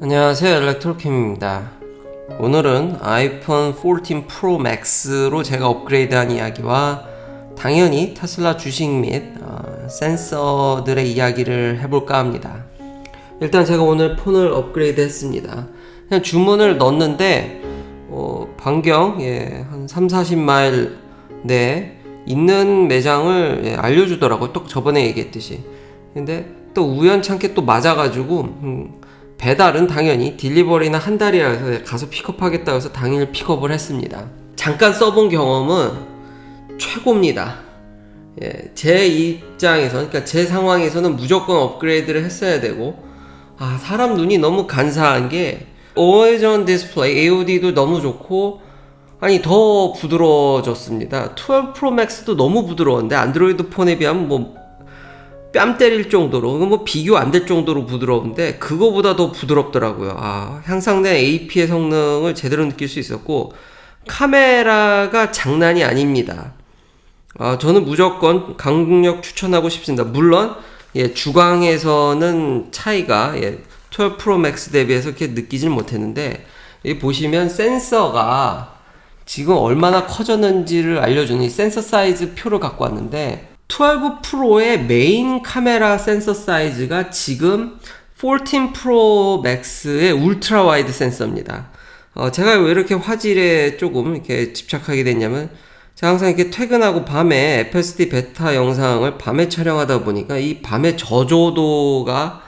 안녕하세요, 일렉트로캠입니다. 오늘은 아이폰 14 프로 맥스로 제가 업그레이드한 이야기와 당연히 테슬라 주식 및 센서들의 이야기를 해볼까 합니다. 일단 제가 오늘 폰을 업그레이드 했습니다. 그냥 주문을 넣었는데 반경 한 3-40마일 내에 있는 매장을 알려주더라고요. 또 저번에 얘기했듯이. 근데 또 우연찮게 또 맞아가지고 배달은 당연히 딜리버리는 한 달이라서 가서 픽업하겠다고 해서 당일 픽업을 했습니다. 잠깐 써본 경험은 최고입니다. 제 입장에서, 그러니까 제 상황에서는 무조건 업그레이드를 했어야 되고, 사람 눈이 너무 간사한 게 Always on Display AOD도 너무 좋고, 더 부드러워졌습니다. 12 프로 맥스도 너무 부드러운데 안드로이드 폰에 비하면 뺨 때릴 정도로, 비교 안 될 정도로 부드러운데 그거보다 더 부드럽더라고요. 향상된 AP의 성능을 제대로 느낄 수 있었고, 카메라가 장난이 아닙니다. 저는 무조건 강력 추천하고 싶습니다. 물론 주광에서는 차이가 12 프로 맥스 대비해서 이렇게 느끼질 못했는데, 여기 보시면 센서가 지금 얼마나 커졌는지를 알려주는 이 센서 사이즈 표를 갖고 왔는데, 12 프로의 메인 카메라 센서 사이즈가 지금 14 프로 맥스의 울트라 와이드 센서입니다. 제가 왜 이렇게 화질에 조금 이렇게 집착하게 됐냐면, 제가 항상 이렇게 퇴근하고 밤에 FSD 베타 영상을 밤에 촬영하다 보니까 이 밤의 저조도가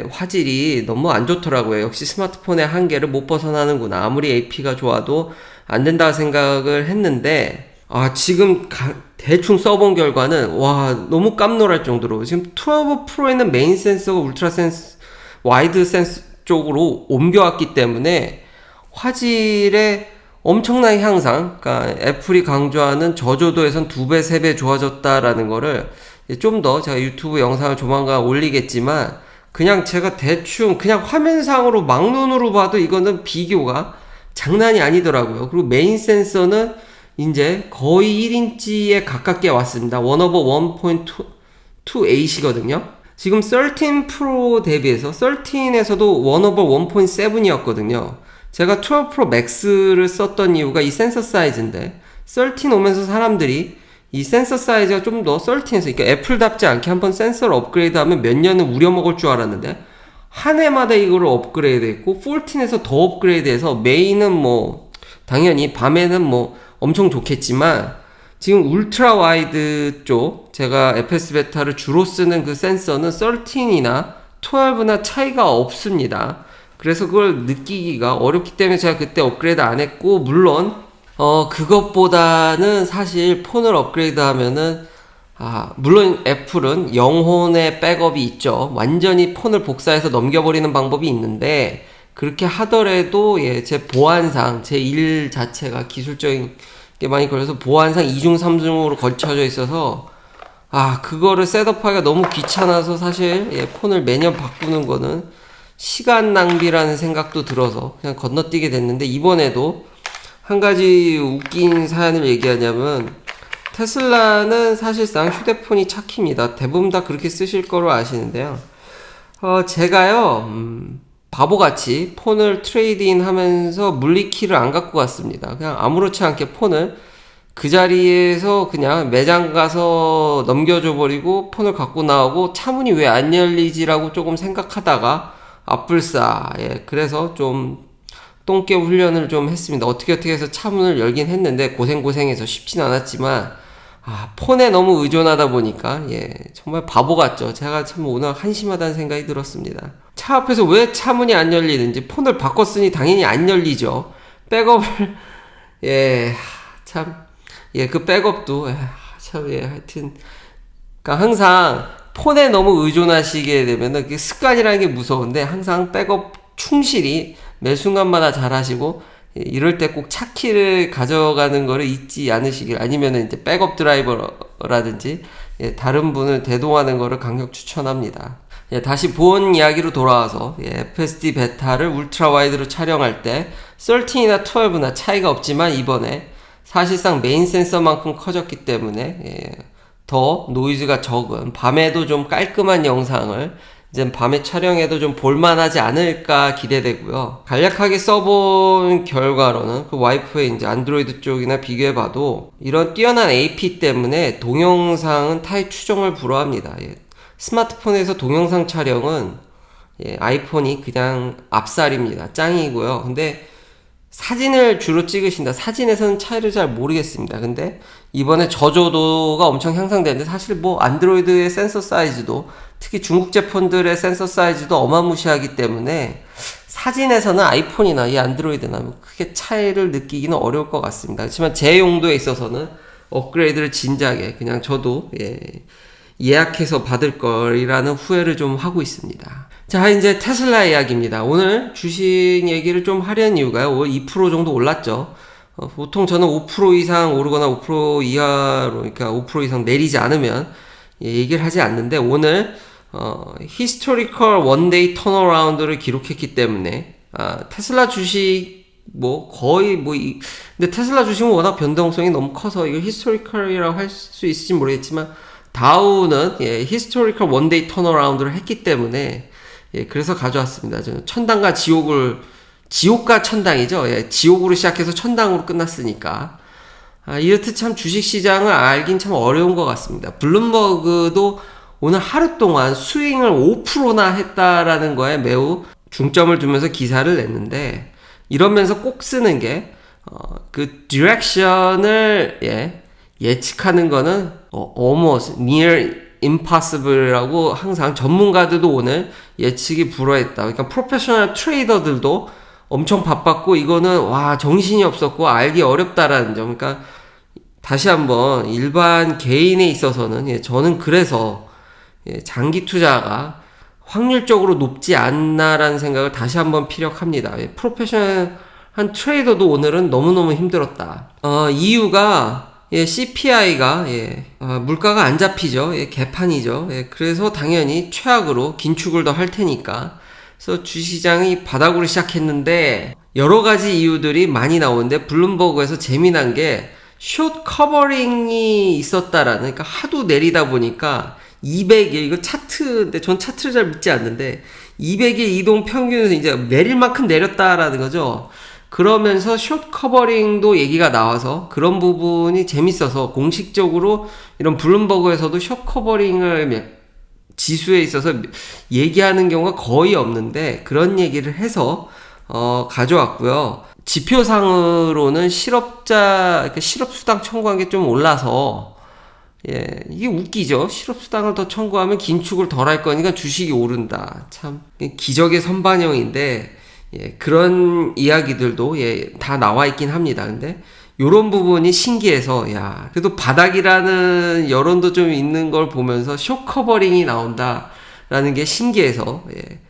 화질이 너무 안 좋더라고요. 역시 스마트폰의 한계를 못 벗어나는구나. 아무리 AP가 좋아도 안 된다 생각을 했는데, 지금 대충 써본 결과는 너무 깜놀할 정도로 지금 12 프로에는 메인 센서가 울트라 센서 와이드 센서 쪽으로 옮겨왔기 때문에 화질의 엄청난 향상, 그러니까 애플이 강조하는 저조도에선 2배, 3배 좋아졌다라는 거를 좀 더 제가 유튜브 영상을 조만간 올리겠지만, 그냥 제가 대충 그냥 화면상으로 막눈으로 봐도 이거는 비교가 장난이 아니더라고요. 그리고 메인 센서는 이제 거의 1인치에 가깝게 왔습니다. 1/1.28이거든요. 지금 13 프로 대비해서 13에서도 1/1.7이었거든요. 제가 12 프로 맥스를 썼던 이유가 이 센서 사이즈인데, 13 오면서 사람들이 이 센서 사이즈가 좀 더 13에서, 그러니까 애플답지 않게 한번 센서를 업그레이드하면 몇 년은 우려먹을 줄 알았는데, 한 해마다 이거를 업그레이드 했고, 14에서 더 업그레이드해서 메인은 당연히 밤에는 엄청 좋겠지만, 지금 울트라 와이드 쪽, 제가 FS 베타를 주로 쓰는 그 센서는 13이나 12나 차이가 없습니다. 그래서 그걸 느끼기가 어렵기 때문에 제가 그때 업그레이드 안 했고, 물론 그것보다는 사실 폰을 업그레이드 하면은 물론 애플은 영혼의 백업이 있죠. 완전히 폰을 복사해서 넘겨버리는 방법이 있는데, 그렇게 하더라도 제 보안상 제 일 자체가 기술적인 게 많이 걸려서 보안상 2중 3중으로 걸쳐져 있어서 그거를 셋업하기가 너무 귀찮아서 사실 폰을 매년 바꾸는 거는 시간 낭비라는 생각도 들어서 그냥 건너뛰게 됐는데, 이번에도 한 가지 웃긴 사연을 얘기하냐면, 테슬라는 사실상 휴대폰이 차키입니다. 대부분 다 그렇게 쓰실 거로 아시는데요. 제가요 바보같이 폰을 트레이드인 하면서 물리키를 안 갖고 갔습니다. 그냥 아무렇지 않게 폰을 그 자리에서 그냥 매장 가서 넘겨줘 버리고 폰을 갖고 나오고, 차문이 왜 안 열리지라고 조금 생각하다가 앞불싸 그래서 좀 똥개 훈련을 좀 했습니다. 어떻게 해서 차문을 열긴 했는데 고생해서 쉽진 않았지만, 폰에 너무 의존하다 보니까 정말 바보 같죠. 제가 참 오늘 한심하다는 생각이 들었습니다. 차 앞에서 왜 차문이 안 열리는지, 폰을 바꿨으니 당연히 안 열리죠. 백업을 그 백업도 하여튼, 그러니까 항상 폰에 너무 의존하시게 되면은 그 습관이라는 게 무서운데, 항상 백업 충실히 매 순간마다 잘 하시고, 이럴 때 꼭 차키를 가져가는 거를 잊지 않으시길, 아니면은 이제 백업 드라이버라든지 다른 분을 대동하는 거를 강력 추천합니다. 다시 본 이야기로 돌아와서 FSD 베타를 울트라 와이드로 촬영할 때 13이나 12나 차이가 없지만, 이번에 사실상 메인 센서만큼 커졌기 때문에 더 노이즈가 적은, 밤에도 좀 깔끔한 영상을 이제 밤에 촬영해도 좀 볼만하지 않을까 기대되고요. 간략하게 써본 결과로는 그 와이프의 이제 안드로이드 쪽이나 비교해봐도 이런 뛰어난 AP 때문에 동영상은 타입 추종을 불허합니다. 예. 스마트폰에서 동영상 촬영은 아이폰이 그냥 압살입니다. 짱이고요. 근데 사진을 주로 찍으신다. 사진에서는 차이를 잘 모르겠습니다. 근데 이번에 저조도가 엄청 향상되는데 사실 뭐 안드로이드의 센서 사이즈도 특히 중국 제품들의 센서 사이즈도 어마무시하기 때문에 사진에서는 아이폰이나 이 안드로이드나 뭐 크게 차이를 느끼기는 어려울 것 같습니다. 그렇지만 제 용도에 있어서는 업그레이드를 진작에 그냥 저도 예약해서 받을 거리라는 후회를 좀 하고 있습니다. 자, 이제 테슬라 이야기입니다. 오늘 주식 얘기를 좀 하려는 이유가요. 2% 정도 올랐죠. 보통 저는 5% 이상 오르거나 5% 이하로, 그러니까 5% 이상 내리지 않으면 얘기를 하지 않는데 오늘 히스토리컬 원데이 턴어라운드를 기록했기 때문에 테슬라 주식 근데 테슬라 주식은 워낙 변동성이 너무 커서 이거 히스토리컬이라고 할 수 있을지 모르겠지만 다우는 히스토리컬 원데이 턴어라운드를 했기 때문에 그래서 가져왔습니다. 저는 천당과 지옥과 천당이죠. 지옥으로 시작해서 천당으로 끝났으니까. 이렇듯 참 주식시장을 알긴 참 어려운 것 같습니다. 블룸버그도 오늘 하루 동안 스윙을 5%나 했다라는 거에 매우 중점을 두면서 기사를 냈는데, 이러면서 꼭 쓰는 게, 그 디렉션을, 예측하는 거는, almost near impossible이라고 항상 전문가들도 오늘 예측이 불허했다. 그러니까 프로페셔널 트레이더들도 엄청 바빴고 이거는 정신이 없었고 알기 어렵다라는 점. 그러니까 다시 한번 일반 개인에 있어서는 저는 그래서 장기 투자가 확률적으로 높지 않나라는 생각을 다시 한번 피력합니다. 프로페셔널한 트레이더도 오늘은 너무너무 힘들었다. 이유가 CPI가 물가가 안 잡히죠. 개판이죠. 그래서 당연히 최악으로 긴축을 더 할 테니까. 그래서 주시장이 바닥으로 시작했는데 여러 가지 이유들이 많이 나오는데 블룸버그에서 재미난 게 숏 커버링이 있었다라는, 그러니까 하도 내리다 보니까 200일, 이거 차트인데 전 차트를 잘 믿지 않는데 200일 이동 평균에서 이제 내릴 만큼 내렸다라는 거죠. 그러면서 숏 커버링도 얘기가 나와서 그런 부분이 재밌어서 공식적으로 이런 블룸버그에서도 숏 커버링을 지수에 있어서 얘기하는 경우가 거의 없는데 그런 얘기를 해서 가져왔고요. 지표상으로는 실업수당 청구한 게 좀 올라서 이게 웃기죠. 실업수당을 더 청구하면 긴축을 덜 할 거니까 주식이 오른다. 참 기적의 선반영인데 그런 이야기들도 다 나와 있긴 합니다. 근데 요런 부분이 신기해서 그래도 바닥이라는 여론도 좀 있는 걸 보면서 숏 커버링이 나온다라는 게 신기해서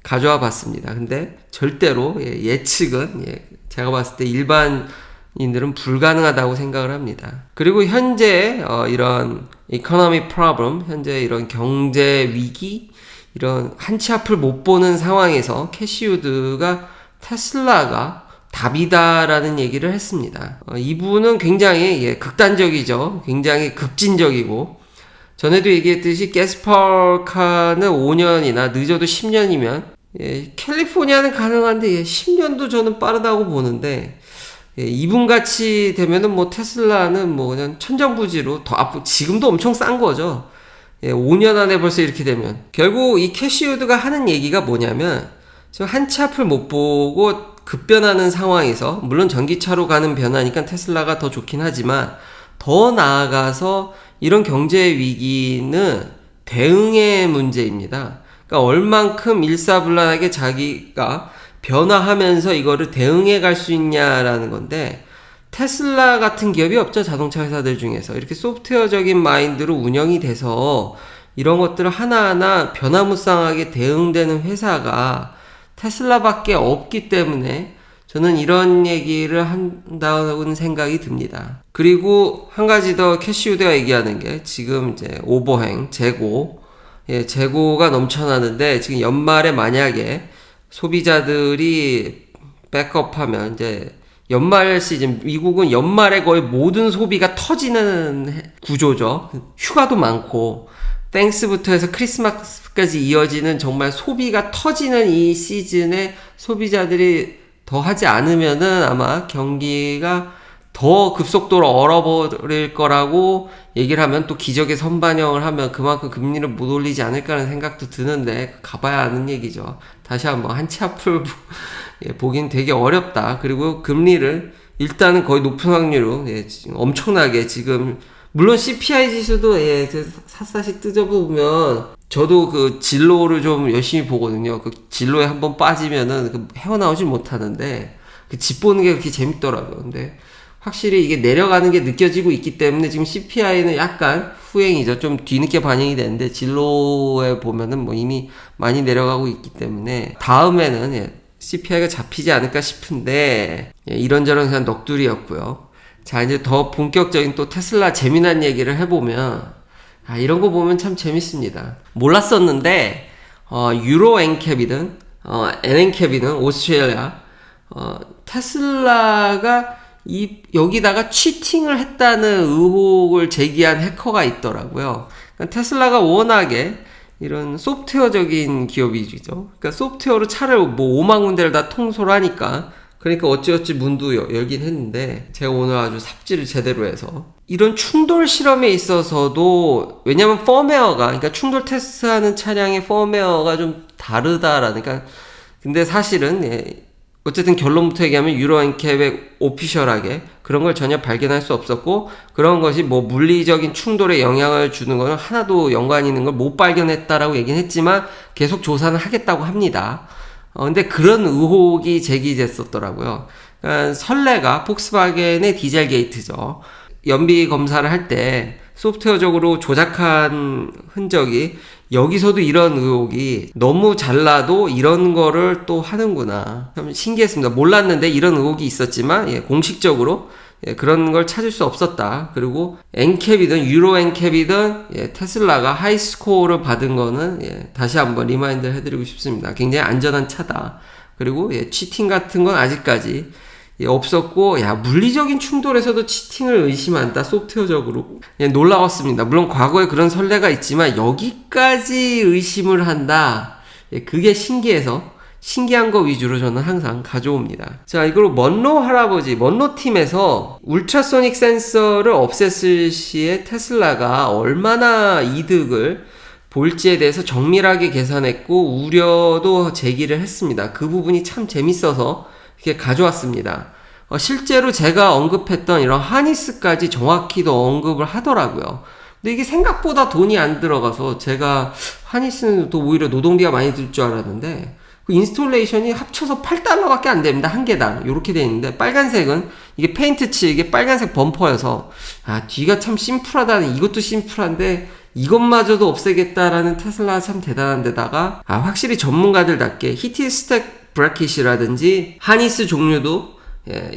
가져와 봤습니다. 근데 절대로 예측은 제가 봤을 때 일반인들은 불가능하다고 생각을 합니다. 그리고 현재 이런 economic problem, 현재 이런 경제 위기, 이런 한치 앞을 못 보는 상황에서 캐시우드가 테슬라가 답이다라는 얘기를 했습니다. 이분은 굉장히 극단적이죠. 굉장히 급진적이고, 전에도 얘기했듯이 가스퍼카는 5년이나 늦어도 10년이면 캘리포니아는 가능한데 10년도 저는 빠르다고 보는데, 이분같이 되면은 뭐 테슬라는 뭐 그냥 천정부지로 더 앞으로 지금도 엄청 싼 거죠. 5년 안에 벌써 이렇게 되면 결국 이 캐시우드가 하는 얘기가 뭐냐면, 지금 한치 앞을 못 보고 급변하는 상황에서, 물론 전기차로 가는 변화니까 테슬라가 더 좋긴 하지만 더 나아가서 이런 경제 위기는 대응의 문제입니다. 그러니까 얼만큼 일사불란하게 자기가 변화하면서 이거를 대응해 갈 수 있냐라는 건데, 테슬라 같은 기업이 없죠. 자동차 회사들 중에서 이렇게 소프트웨어적인 마인드로 운영이 돼서 이런 것들을 하나하나 변화무쌍하게 대응되는 회사가 테슬라밖에 없기 때문에 저는 이런 얘기를 한다는 생각이 듭니다. 그리고 한 가지 더 캐시우드가 얘기하는 게, 지금 이제 오버행, 재고가 넘쳐나는데 지금 연말에 만약에 소비자들이 백업하면 이제 연말 시즌, 미국은 연말에 거의 모든 소비가 터지는 구조죠. 휴가도 많고. 땡스부터 해서 크리스마스까지 이어지는 정말 소비가 터지는 이 시즌에 소비자들이 더 하지 않으면은 아마 경기가 더 급속도로 얼어버릴 거라고 얘기를 하면 또 기적의 선반영을 하면 그만큼 금리를 못 올리지 않을까라는 생각도 드는데 가봐야 아는 얘기죠. 다시 한번 한치 앞을 보긴 되게 어렵다. 그리고 금리를 일단은 거의 높은 확률로 엄청나게 지금 물론 CPI 지수도 샅샅이 뜯어보면 저도 그 진로를 좀 열심히 보거든요. 그 진로에 한번 빠지면은 헤어나오질 못하는데 그 집 보는 게 그렇게 재밌더라고요. 근데 확실히 이게 내려가는 게 느껴지고 있기 때문에 지금 CPI는 약간 후행이죠. 좀 뒤늦게 반영이 되는데 진로에 보면은 뭐 이미 많이 내려가고 있기 때문에 다음에는 CPI가 잡히지 않을까 싶은데 이런저런 그냥 넋두리였고요. 자, 이제 더 본격적인 또 테슬라 재미난 얘기를 해보면 이런 거 보면 참 재밌습니다. 몰랐었는데 유로 엔캡이든 NN캡이든 오스트레일리아 테슬라가 여기다가 치팅을 했다는 의혹을 제기한 해커가 있더라고요. 그러니까 테슬라가 워낙에 이런 소프트웨어적인 기업이죠. 그러니까 소프트웨어로 차를 뭐 5만 군데를 다 통솔 하니까 그러니까 어찌어찌 문도 열긴 했는데 제가 오늘 아주 삽질을 제대로 해서 이런 충돌 실험에 있어서도 왜냐면 그러니까 충돌 테스트하는 차량의 펌웨어가 좀 다르다라는 그러니까 근데 사실은 어쨌든 결론부터 얘기하면 유로 엔캡에 오피셜하게 그런 걸 전혀 발견할 수 없었고 그런 것이 뭐 물리적인 충돌에 영향을 주는 거는 하나도 연관이 있는 걸 못 발견했다라고 얘기는 했지만 계속 조사는 하겠다고 합니다. 근데 그런 의혹이 제기됐었더라고요. 그러니까 선례가 폭스바겐의 디젤 게이트죠. 연비 검사를 할 때 소프트웨어적으로 조작한 흔적이 여기서도 이런 의혹이 너무 잘나도 이런 거를 또 하는구나. 참 신기했습니다. 몰랐는데 이런 의혹이 있었지만 공식적으로 그런 걸 찾을 수 없었다. 그리고 엔캡이든 유로 엔캡이든 테슬라가 하이스코어를 받은 거는 다시 한번 리마인드를 해드리고 싶습니다. 굉장히 안전한 차다. 그리고 치팅 같은 건 아직까지 없었고 물리적인 충돌에서도 치팅을 의심한다 소프트웨어적으로 놀라웠습니다. 물론 과거에 그런 선례가 있지만 여기까지 의심을 한다 그게 신기해서 신기한 거 위주로 저는 항상 가져옵니다. 자, 이걸로 먼로 팀에서 울트라소닉 센서를 없앴을 시에 테슬라가 얼마나 이득을 볼지에 대해서 정밀하게 계산했고 우려도 제기를 했습니다. 그 부분이 참 재밌어서 이렇게 가져왔습니다. 실제로 제가 언급했던 이런 하니스까지 정확히도 언급을 하더라고요. 근데 이게 생각보다 돈이 안 들어가서 제가 하니스는 또 오히려 노동비가 많이 들 줄 알았는데 그 인스톨레이션이 합쳐서 $8밖에 안 됩니다. 한 개당. 이렇게 돼 있는데 빨간색은 이게 페인트 칠 이게 빨간색 범퍼여서 뒤가 참 심플하다는 이것도 심플한데 이것마저도 없애겠다라는 테슬라가 참 대단한 데다가 확실히 전문가들답게 히트 스택 브래킷이라든지 하니스 종류도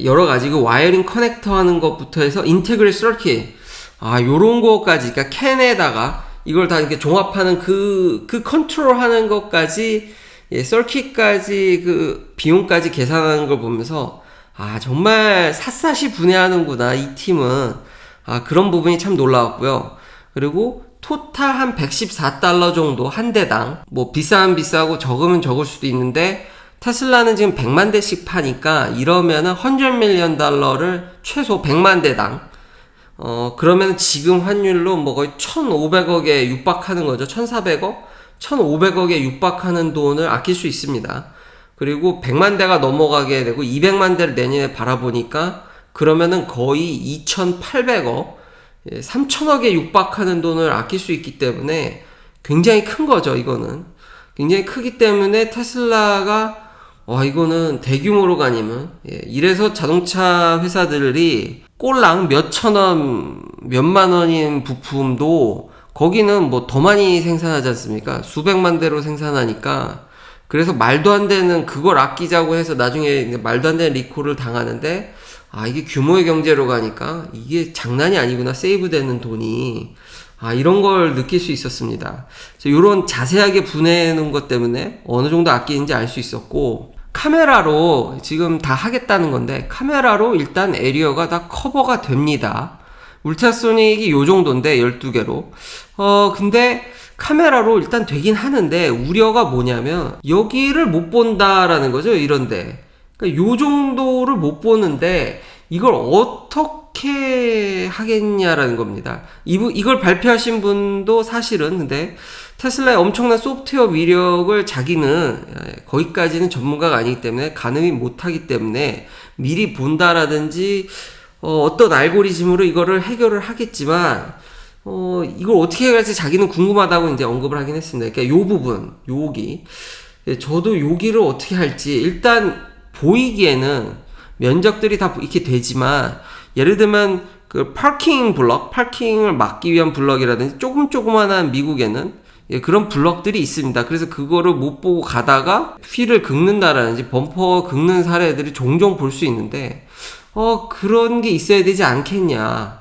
여러 가지 그 와이어링 커넥터 하는 것부터 해서 인테그레 서킷 요런 거까지 그러니까 캔에다가 이걸 다 이렇게 종합하는 그 컨트롤 하는 것까지 서킷까지 그 비용까지 계산하는 걸 보면서 정말 샅샅이 분해하는구나 이 팀은 그런 부분이 참 놀라웠고요. 그리고 토탈 한 $114 정도 한 대당 뭐 비싸면 비싸고 적으면 적을 수도 있는데 테슬라는 지금 100만 대씩 파니까 이러면은 $100 million 최소 100만 대당 그러면 지금 환율로 뭐 거의 1,500억에 육박하는 거죠. 1,400억? 1,500억에 육박하는 돈을 아낄 수 있습니다. 그리고 100만 대가 넘어가게 되고 200만 대를 내년에 바라보니까 그러면은 거의 2,800억 3,000억에 육박하는 돈을 아낄 수 있기 때문에 굉장히 큰 거죠. 이거는 굉장히 크기 때문에 테슬라가 이거는 대규모로 가니면 이래서 자동차 회사들이 꼴랑 몇천원 몇만원인 부품도 거기는 뭐 더 많이 생산하지 않습니까? 수백만 대로 생산하니까 그래서 말도 안 되는 그걸 아끼자고 해서 나중에 말도 안 되는 리콜을 당하는데 이게 규모의 경제로 가니까 이게 장난이 아니구나 세이브되는 돈이 이런 걸 느낄 수 있었습니다. 이런 자세하게 분해하는 것 때문에 어느 정도 아끼는지 알 수 있었고 카메라로 지금 다 하겠다는 건데 카메라로 일단 에리어가 다 커버가 됩니다. 울트라소닉이 요 정도인데 12개로. 근데 카메라로 일단 되긴 하는데 우려가 뭐냐면 여기를 못 본다라는 거죠. 이런데. 그러니까 요 정도를 못 보는데 이걸 어떻게 하겠냐라는 겁니다. 이걸 발표하신 분도 사실은 근데 테슬라의 엄청난 소프트웨어 위력을 자기는 거기까지는 전문가가 아니기 때문에 가늠이 못하기 때문에 미리 본다라든지 어떤 알고리즘으로 이거를 해결을 하겠지만 이걸 어떻게 해결할지 자기는 궁금하다고 이제 언급을 하긴 했습니다. 그러니까 요 부분, 여기 저도 여기를 어떻게 할지 일단 보이기에는 면적들이 다 이렇게 되지만 예를 들면 그 파킹 블럭, 파킹을 막기 위한 블럭이라든지 조그만한 미국에는 그런 블럭들이 있습니다. 그래서 그거를 못 보고 가다가 휠을 긁는다라든지 범퍼 긁는 사례들이 종종 볼 수 있는데 그런 게 있어야 되지 않겠냐.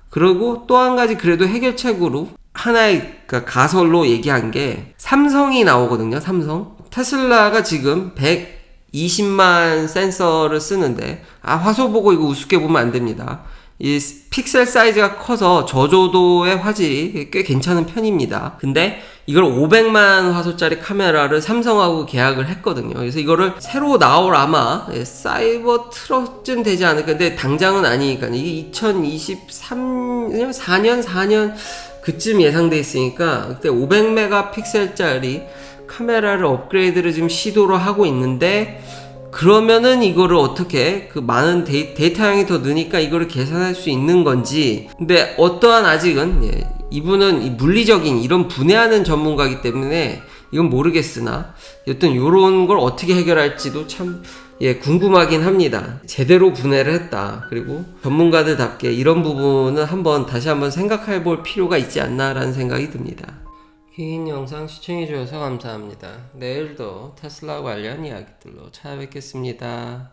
그리고 또 한 가지 그래도 해결책으로 하나의 가설로 얘기한 게 삼성이 나오거든요. 삼성. 테슬라가 지금 120만 센서를 쓰는데 화소 보고 이거 우습게 보면 안 됩니다. 이 픽셀 사이즈가 커서 저조도의 화질이 꽤 괜찮은 편입니다. 근데 이걸 500만 화소짜리 카메라를 삼성하고 계약을 했거든요. 그래서 이거를 새로 나올 아마 사이버 트럭쯤 되지 않을까. 근데 당장은 아니니까 이게 2023년 그쯤 예상돼 있으니까 그때 500메가픽셀짜리 카메라를 업그레이드를 지금 시도를 하고 있는데 그러면은 이거를 어떻게 그 많은 데이터량이 더 느니까 이거를 계산할 수 있는 건지. 근데 어떠한 아직은 이분은 이 물리적인 이런 분해하는 전문가이기 때문에 이건 모르겠으나 여튼 요런 걸 어떻게 해결할지도 참 궁금하긴 합니다. 제대로 분해를 했다. 그리고 전문가들답게 이런 부분은 다시 한번 생각해 볼 필요가 있지 않나라는 생각이 듭니다. 긴 영상 시청해주셔서 감사합니다. 내일도 테슬라 관련 이야기들로 찾아뵙겠습니다.